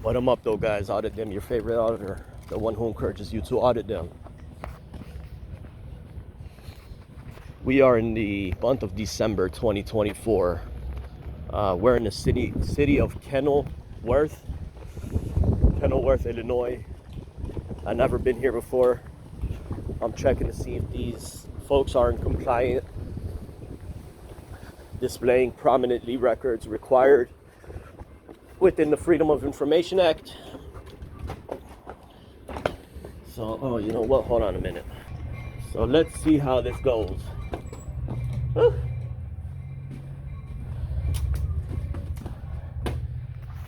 What I'm up though, guys. Audit them, your favorite auditor, the one who encourages you to audit them. We are in the month of December 2024. We're in the city of Kenilworth, Illinois. I've never been here before. I'm checking to see if these folks are in compliant, displaying prominently records required within the Freedom of Information Act. So, oh, you know what? Hold on a minute. So let's see how this goes. Whew.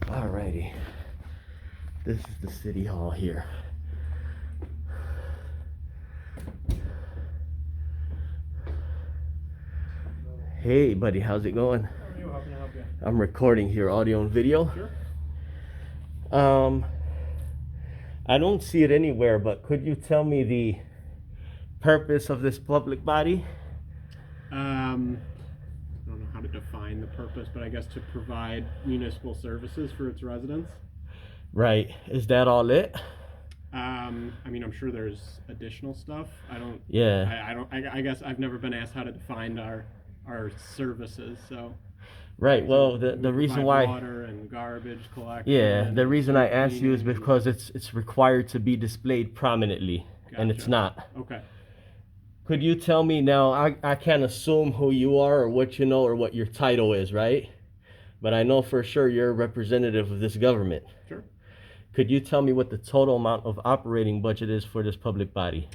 Alrighty. This is the city hall here. Hey, buddy, how's it going? How are you? How can I help you? I'm recording here, audio and video. Sure. I don't see it anywhere, but could you tell me the purpose of this public body? I don't know how to define the purpose, but I guess to provide municipal services for its residents. Right. Is that all it? I mean, I'm sure there's additional stuff. Yeah. I guess I've never been asked how to define our services, so. Right. Well, the We reason provide why. water and garbage collection. Yeah. The reason I asked you is cleaning. because it's required to be displayed prominently, and it's Gotcha. not. Okay. Could you tell me now? I can't assume who you are or what you know or what your title is, right? But I know for sure you're a representative of this government. Sure. Could you tell me what the total amount of operating budget is for this public body?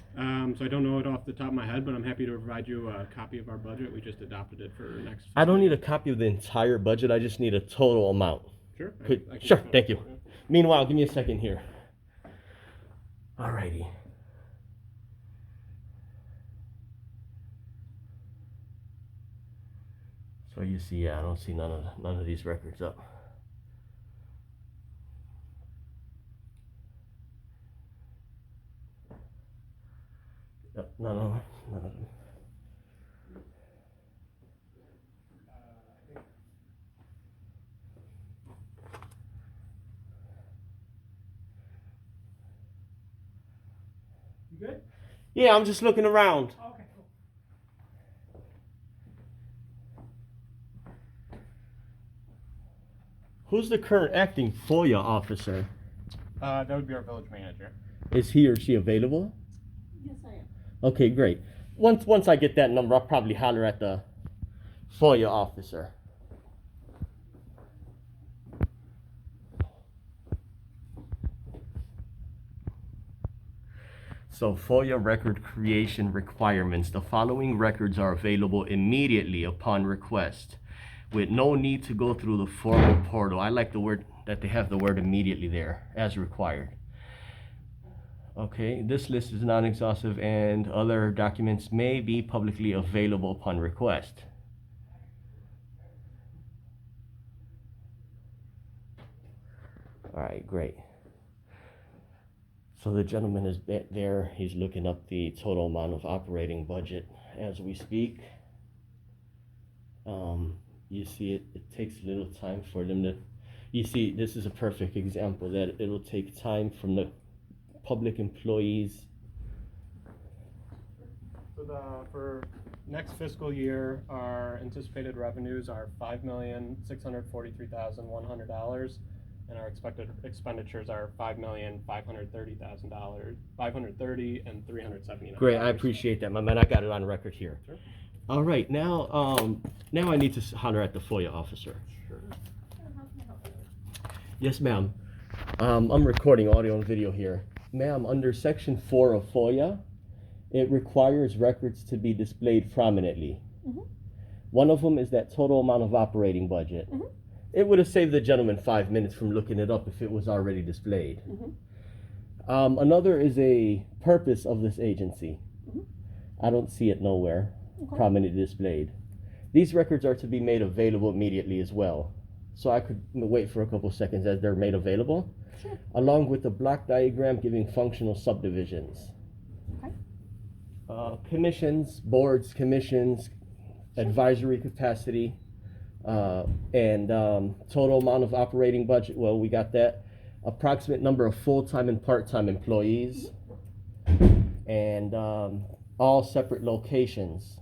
So I don't know it off the top of my head, but I'm happy to provide you a copy of our budget. We just adopted it for next. I don't need a copy of the entire budget. I just need a total amount. Sure. I can Sure, pull it thank you. for Meanwhile, give me a second here. Alrighty. So you see, yeah, I don't see none of these records up. Yep, none of them. You good? Yeah, I'm just looking around. Okay, cool. Who's the current acting FOIA officer? That would be our village manager. Is he or she available? Yes, I am. Okay, great. Once I get that number, I'll probably holler at the FOIA officer. So FOIA record creation requirements. The following records are available immediately upon request, with no need to go through the formal portal. I like the word that they have the word immediately there, as required. Okay, this list is non-exhaustive and other documents may be publicly available upon request. All right, great. So the gentleman is there. He's looking up the total amount of operating budget as we speak. You see it takes a little time for them to, you see, this is a perfect example that it'll take time from the public employees. So for next fiscal year, our anticipated revenues are $5,643,100, and our expected expenditures are $5,530,000, $530 and $379. Great, I appreciate that, my man. I got it on record here. Sure. All right, now I need to holler at the FOIA officer. Sure. How can I help you? Yes, ma'am. I'm recording audio and video here. Ma'am, under Section 4 of FOIA, it requires records to be displayed prominently. Mhm. One of them is that total amount of operating budget. Mhm. It would have saved the gentleman 5 minutes from looking it up if it was already displayed. Mhm. Another is a purpose of this agency. Mhm. I don't see it nowhere Okay. prominently displayed. These records are to be made available immediately as well. So I could wait for a couple seconds as they're made available, Sure. along with the block diagram giving functional subdivisions. Okay. Commissions, boards, commissions, advisory capacity, and total amount of operating budget. Well, we got that. approximate number of full-time and part-time employees, and all separate locations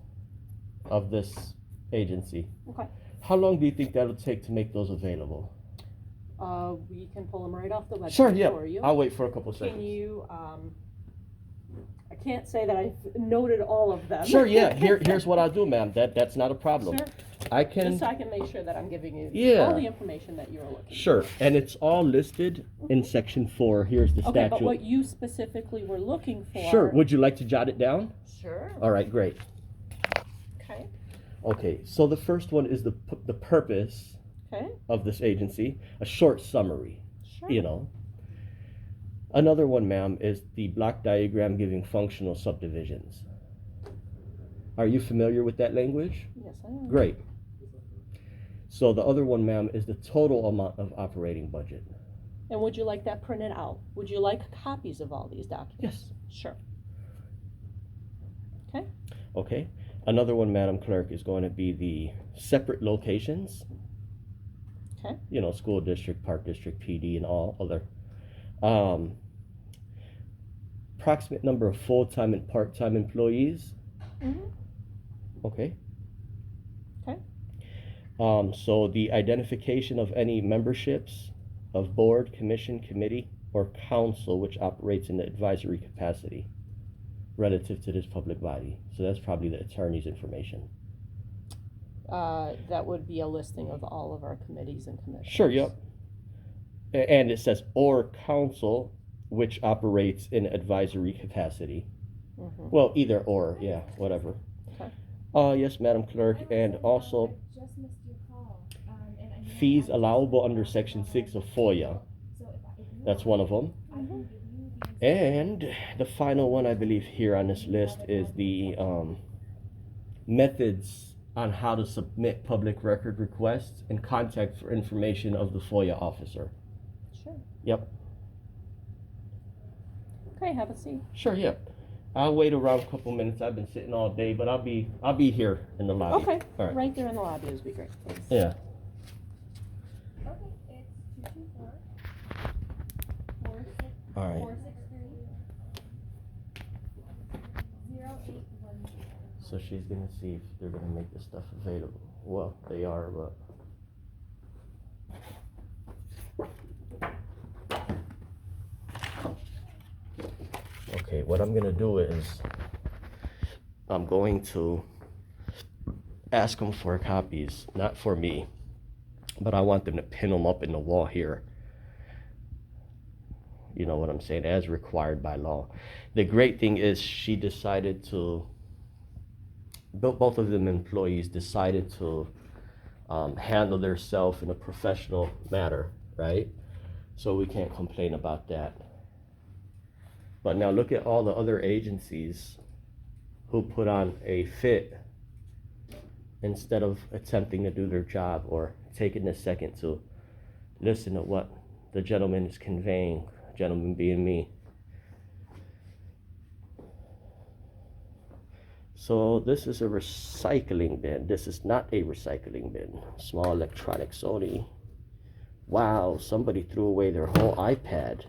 of this agency. Okay. How long do you think that'll take to make those available? We can pull them right off the website Sure, yeah. for you. I'll wait for a couple Can seconds. you, I can't say that I've noted all of them. Sure, yeah. Here's what I'll do, ma'am. That's not a problem. Sure. I Just can. so I can make sure that I'm giving you Yeah. all the information that you're looking for. Sure, and it's all listed in section 4. Here's the Okay, statute. but what you specifically were looking for. Sure. Would you like to jot it down? Sure. All right, great. Okay. Okay, so the first one is the purpose Okay. of this agency, a short summary, Sure. you know. Another one, ma'am, is the block diagram giving functional subdivisions. Are you familiar with that language? Yes, I am. Great. So the other one, ma'am, is the total amount of operating budget. And would you like that printed out? Would you like copies of all these documents? Yes. Sure. Okay. Another one, Madam Clerk, is going to be the separate locations. Okay. You know, school district, park district, PD, and all other. Approximate number of full-time and part-time employees. Mhm. Okay. Okay. So the identification of any memberships of board, commission, committee, or council which operates in the advisory capacity relative to this public body. So that's probably the attorney's information. That would be a listing of all of our committees and commissions. Sure, yep. And it says, or council which operates in advisory capacity. Mhm. Well, either or, yeah, whatever. Okay. Yes, Madam Clerk, and also Just missed your call. And I know fees I- allowable under Section 6 of FOIA. So if you That's want, one of them. I can give you the And the final one I believe here on this list is the methods on how to submit public record requests and contact for information of the FOIA officer. Sure. Yep. Okay, have a seat. Sure, yep. I'll wait around a couple minutes. I've been sitting all day, but I'll be here in the lobby. Okay. All right. Right there in the lobby would be great. Thanks. Yeah. Okay, it's 224 46 All right. 463 0810. So she's gonna see if they're gonna make this stuff available. Well, they are, but. Okay, what I'm gonna do is I'm going to ask them for copies, not for me, but I want them to pin them up in the wall here. You know what I'm saying? As required by law. The great thing is she decided to, both of them employees decided to handle themselves in a professional manner, right? So we can't complain about that. But now look at all the other agencies who put on a fit instead of attempting to do their job or taking a second to listen to what the gentleman is conveying, gentleman being me. So this is a recycling bin. This is not a recycling bin. Small electronics only. Wow, somebody threw away their whole iPad.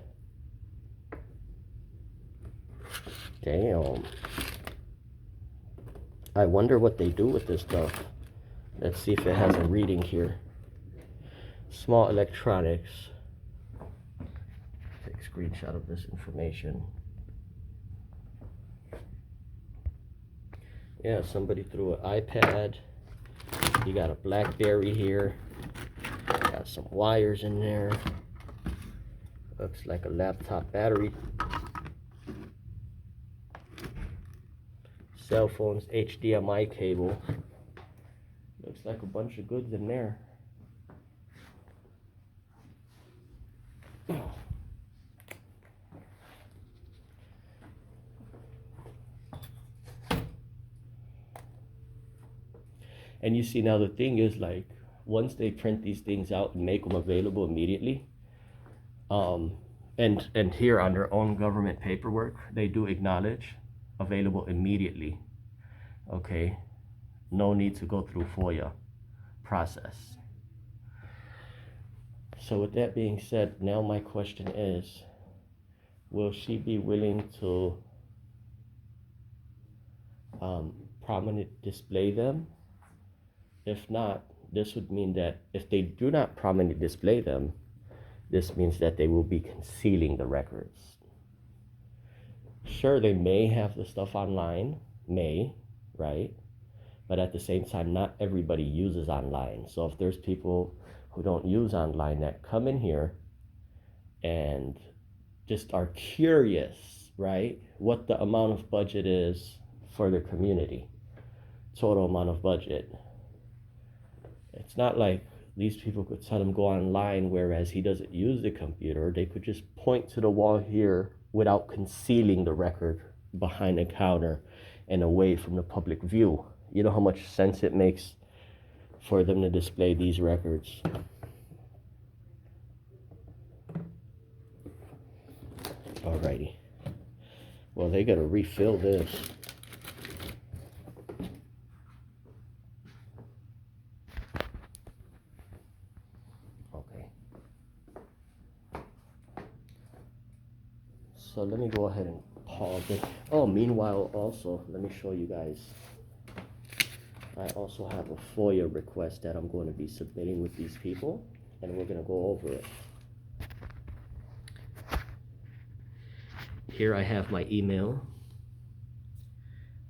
Damn. I wonder what they do with this stuff. Let's see if it has a reading here. Small electronics. Take a screenshot of this information. Yeah, somebody threw an iPad. You got a BlackBerry here. Got some wires in there. Looks like a laptop battery. Cell phones, HDMI cable. Looks like a bunch of goods in there. And you see now the thing is, like, once they print these things out and make them available immediately, and here on their own government paperwork, they do acknowledge available immediately. Okay, no need to go through FOIA process. So with that being said, now my question is, will she be willing to prominent display them? If not, this would mean that if they do not prominently display them, this means that they will be concealing the records. Sure, they may have the stuff online, right? But at the same time, not everybody uses online. So if there's people who don't use online that come in here and just are curious, right, what the amount of budget is for their community, total amount of budget. It's not like these people could tell him go online, whereas he doesn't use the computer. They could just point to the wall here without concealing the record behind the counter and away from the public view. You know how much sense it makes for them to display these records. Alrighty. Well, they gotta refill this. Okay. So let me go ahead and pause it. Oh, meanwhile, also, let me show you guys. I also have a FOIA request that I'm going to be submitting with these people, and we're going to go over it. Here I have my email.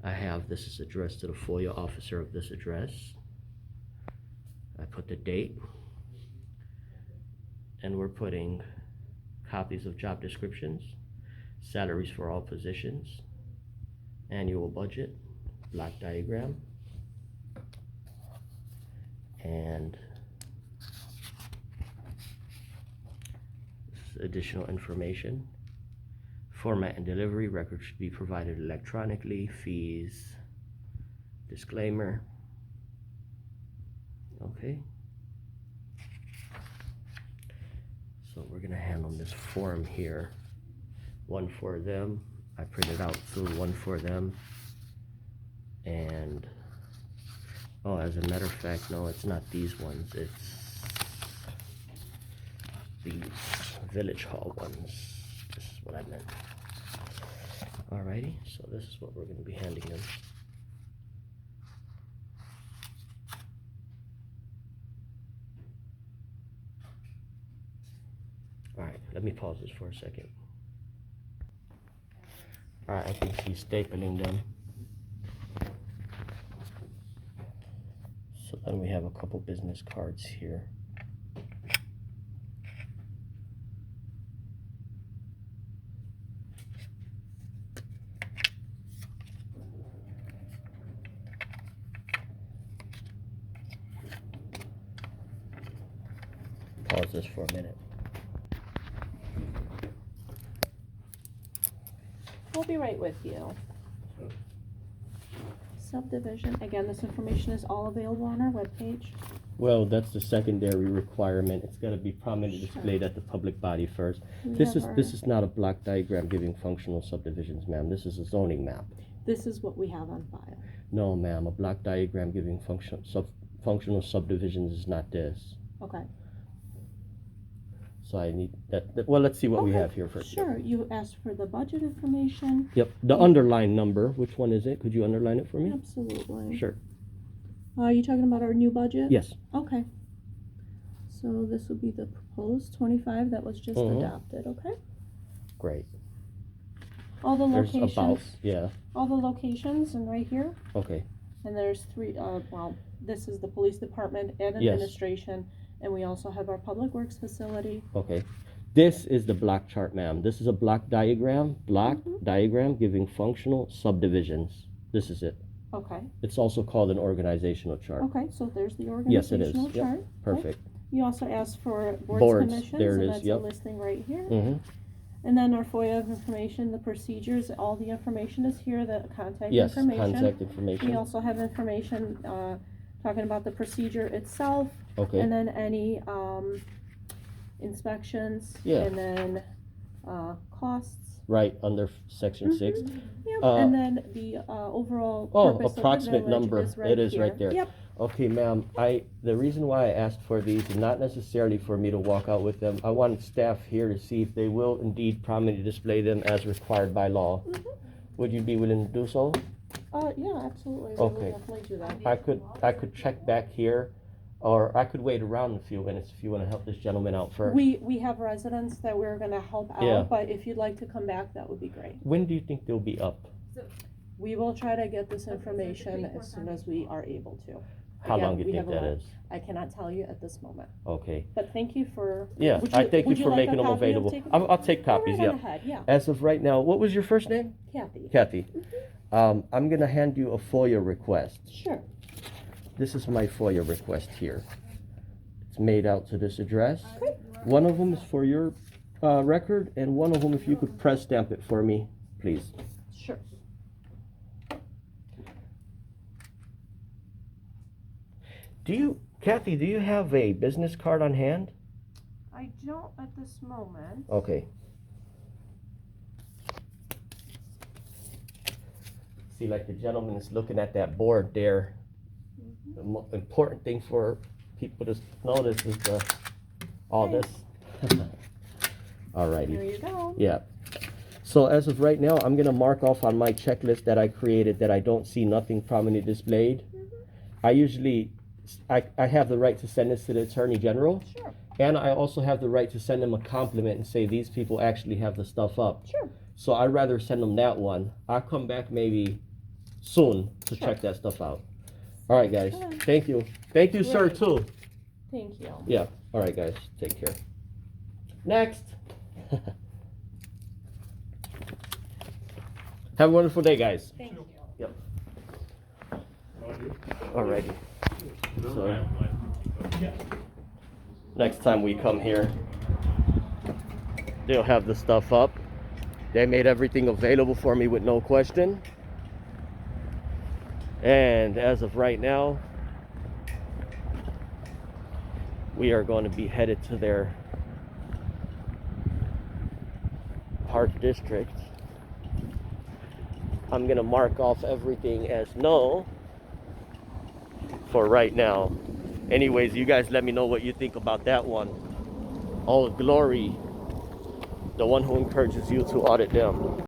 I have this is addressed to the FOIA officer of this address. I put the date, and we're putting copies of job descriptions, salaries for all positions, annual budget, block diagram, and additional information. Format and delivery, records should be provided electronically, fees, disclaimer. Okay. So we're gonna handle this form here. One for them. I printed out two, one for them. And oh, as a matter of fact, no, it's not these ones. It's these Village Hall ones. This is what I meant. Alrighty, so this is what we're going to be handing them. Alright, let me pause this for a second. Alright, I think he's stapling them. So then we have a couple business cards here. Pause this for a minute. We'll be right with you. Subdivision, again, this information is all available on our webpage. Well, that's the secondary requirement. It's got to be prominently displayed at the public body first. This is not a block diagram giving functional subdivisions, ma'am. This is a zoning map. This is what we have on file. No, ma'am. A block diagram giving functional subdivisions is not this. Okay. So I need that. Well, let's see what we Okay, have here first. Sure, you asked for the budget information. Yep. The underline number. Which one is it? Could you underline it for me? Absolutely. Sure. Are you talking about our new budget? Yes. Okay. So this would be the proposed 25 that was just adopted, okay? Great. All the There's locations. about, yeah. All the locations and right here. Okay. And there's three, well, this is the police department and Yes. administration, and we also have our public works facility. Okay. This is the block chart, ma'am. This is a block diagram. Diagram giving functional subdivisions. This is it. Okay, It's also called an organizational chart. okay, so there's the Yes, it is. organizational Yep. chart. Perfect. You also asked for boards, Boards, commissions, there it and is, that's yep. a listing right here. Mm-hmm. And then our FOIA information, the procedures, all the information is here, the contact Yes, information. contact We information. also have information, talking about the procedure itself, Okay. and then any, inspections. Yeah. And then, costs. Right, under section 6. Yep, Uh, and then the overall Oh, purpose approximate of the village number. is right It is here. right there. Yep. Okay, ma'am, the reason why I asked for these is not necessarily for me to walk out with them. I wanted staff here to see if they will indeed prominently display them as required by law. Would you be willing to do so? Yeah, absolutely. We Okay. will definitely do that. I could check back here, or I could wait around a few minutes if you want to help this gentleman out first. We have residents that we're gonna help out, Yeah. but if you'd like to come back, that would be great. When do you think they'll be up? We will try to get this information as soon as we are able to. How Again, long do you we think have a that lot. is? I cannot tell you at this moment, Okay. but thank you for. Yeah, would I thank you would for like a making them copy of available. taking- I'll take Go copies, right on yeah. ahead, yeah, As of right now, what was your first name? Kathy. Kathy. I'm gonna hand you a FOIA request. Sure. This is my FOIA request here. It's made out to this address. Great. One of them is for your record, and one of them, if you could press stamp it for me, please. Sure. Kathy, do you have a business card on hand? I don't at this moment. Okay. See, like the gentleman is looking at that board there. The important thing for people to notice is all this. Alrighty. There you go. Yeah. So as of right now, I'm gonna mark off on my checklist that I created that I don't see nothing prominently displayed. I usually, I have the right to send this to the Attorney General. Sure. And I also have the right to send them a compliment and say these people actually have the stuff up. Sure. So I'd rather send them that one. I'll come back maybe soon to check that stuff out. All right, guys. Good. Thank you. Thank you, sir, Great. too. Thank you. Yeah. All right, guys. Take care. Next. Have a wonderful day, guys. Thank you. Yep. Alrighty. So, next time we come here, they'll have the stuff up. They made everything available for me with no question. And as of right now, we are going to be headed to their park district. I'm gonna mark off everything as no for right now. Anyways, you guys let me know what you think about that one. Oh, Glory, the one who encourages you to audit them.